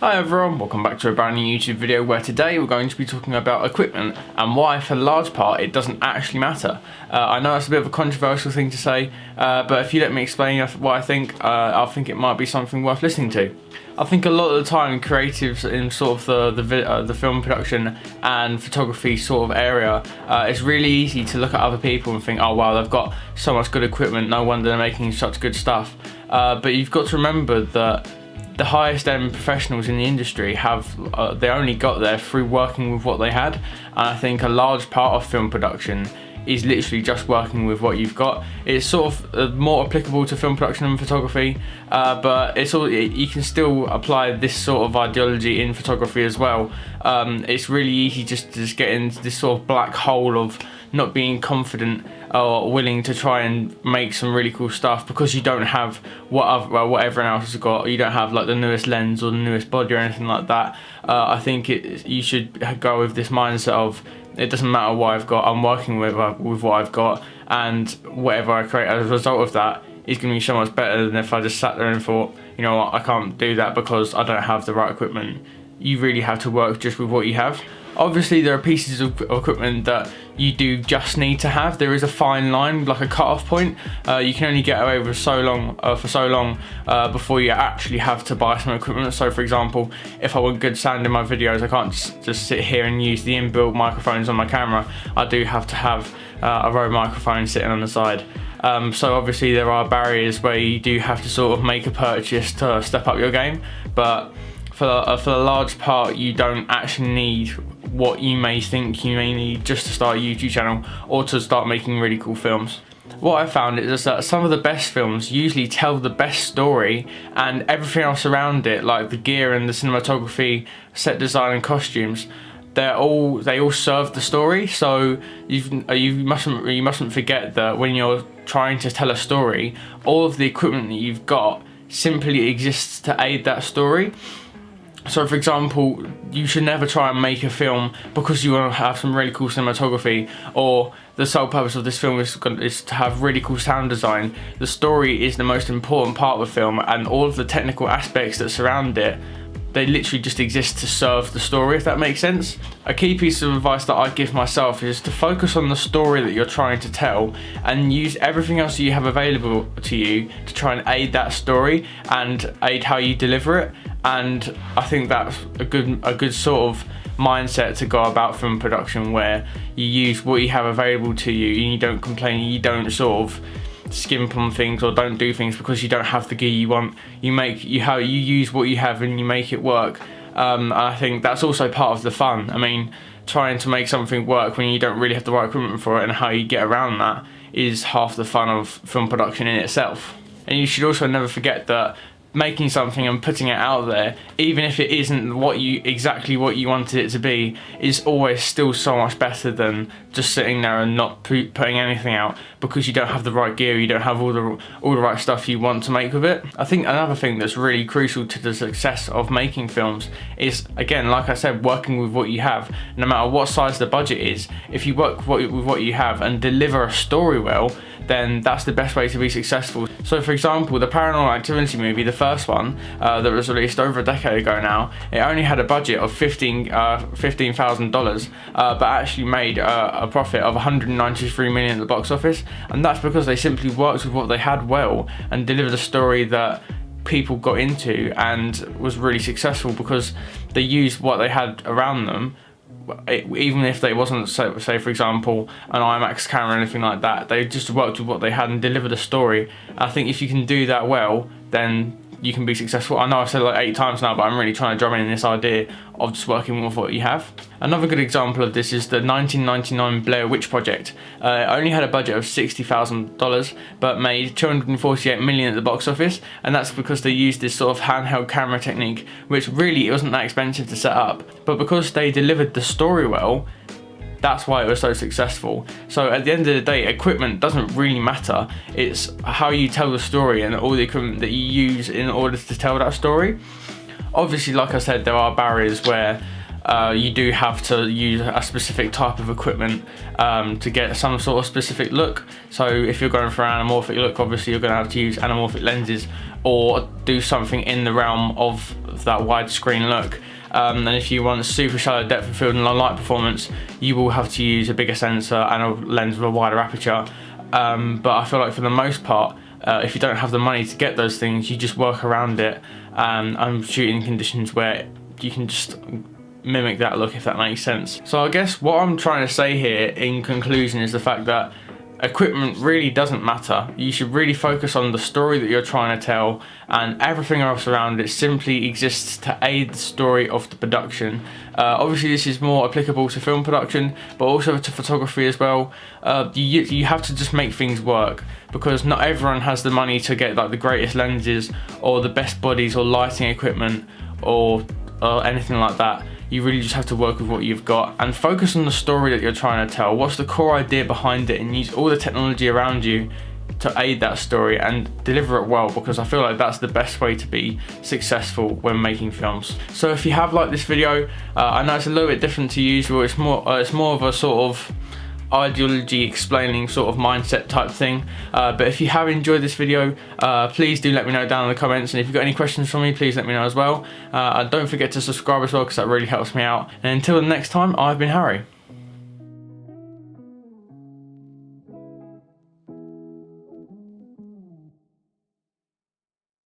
Hi everyone, welcome back to a brand new YouTube video where today we're going to be talking about equipment and why for the large part it doesn't actually matter. I know that's a bit of a controversial thing to say, but if you let me explain what I think it might be something worth listening to. I think a lot of the time creatives in sort of the film production and photography sort of area, it's really easy to look at other people and think, oh wow, they've got so much good equipment, no wonder they're making such good stuff. But you've got to remember that the highest end professionals in the industry they only got there through working with what they had, and I think a large part of film production is literally just working with what you've got. It's sort of more applicable to film production and photography, but you can still apply this sort of ideology in photography as well. It's really easy just to get into this sort of black hole of not being confident or willing to try and make some really cool stuff because you don't have what everyone else has got. You don't have like the newest lens or the newest body or anything like that. I think you should go with this mindset of, it doesn't matter what I've got, I'm working with what I've got, and whatever I create as a result of that is going to be so much better than if I just sat there and thought, you know what, I can't do that because I don't have the right equipment. You really have to work just with what you have. Obviously there are pieces of equipment that you do just need to have. There is a fine line, like a cut-off point. You can only get away with for so long before you actually have to buy some equipment. So for example, if I want good sound in my videos, I can't just sit here and use the inbuilt microphones on my camera. I do have to have a Rode microphone sitting on the side. So obviously there are barriers where you do have to sort of make a purchase to step up your game, but for the large part you don't actually need what you may think you may need just to start a YouTube channel or to start making really cool films. What I found is that some of the best films usually tell the best story, and everything else around it, like the gear and the cinematography, set design and costumes, they all serve the story. So you mustn't forget that when you're trying to tell a story, all of the equipment that you've got simply exists to aid that story. So for example, you should never try and make a film because you want to have some really cool cinematography, or the sole purpose of this film is to have really cool sound design. The story is the most important part of the film, and all of the technical aspects that surround it, they literally just exist to serve the story, if that makes sense. A key piece of advice that I give myself is to focus on the story that you're trying to tell and use everything else that you have available to you to try and aid that story and aid how you deliver it. And I think that's a good sort of mindset to go about film production, where you use what you have available to you and you don't complain, you don't sort of skimp on things or don't do things because you don't have the gear you want. You use what you have and you make it work. I think that's also part of the fun. I mean, trying to make something work when you don't really have the right equipment for it, and how you get around that, is half the fun of film production in itself. And you should also never forget that making something and putting it out there, even if it isn't exactly what you wanted it to be, is always still so much better than just sitting there and not putting anything out because you don't have the right gear, you don't have all the right stuff you want to make with it. I think another thing that's really crucial to the success of making films is, again, like I said, working with what you have. No matter what size the budget is, if you work with what you have and deliver a story well, then that's the best way to be successful. So for example, the Paranormal Activity movie, the first one that was released over a decade ago now, it only had a budget of $15,000, but actually made a profit of $193 million at the box office, and that's because they simply worked with what they had well and delivered a story that people got into and was really successful because they used what they had around them. Even if they wasn't, say for example, an IMAX camera or anything like that, they just worked with what they had and delivered a story. I think if you can do that well, then you can be successful. I know I've said it like 8 times now, but I'm really trying to drum in this idea of just working with what you have. Another good example of this is the 1999 Blair Witch Project. It only had a budget of $60,000, but made $248 million at the box office, and that's because they used this sort of handheld camera technique, which really it wasn't that expensive to set up. But because they delivered the story well, that's why it was so successful. So at the end of the day, equipment doesn't really matter. It's how you tell the story and all the equipment that you use in order to tell that story. Obviously, like I said, there are barriers where you do have to use a specific type of equipment to get some sort of specific look. So if you're going for an anamorphic look, obviously you're going to have to use anamorphic lenses or do something in the realm of that widescreen look. And if you want super shallow depth of field and low light performance, you will have to use a bigger sensor and a lens with a wider aperture. But I feel like for the most part, if you don't have the money to get those things, you just work around it and shoot in conditions where you can just mimic that look, if that makes sense. So I guess what I'm trying to say here in conclusion is the fact that equipment really doesn't matter. You should really focus on the story that you're trying to tell, and everything else around it simply exists to aid the story of the production. Obviously this is more applicable to film production, but also to photography as well. You have to just make things work, because not everyone has the money to get like the greatest lenses or the best bodies or lighting equipment or anything like that. You really just have to work with what you've got and focus on the story that you're trying to tell. What's the core idea behind it, and use all the technology around you to aid that story and deliver it well, because I feel like that's the best way to be successful when making films. So if you have liked this video, I know it's a little bit different to usual. It's more of a sort of ideology explaining sort of mindset type thing, but if you have enjoyed this video, please do let me know down in the comments, and if you've got any questions for me, please let me know as well. And don't forget to subscribe as well, because that really helps me out. And until the next time, I've been Harry.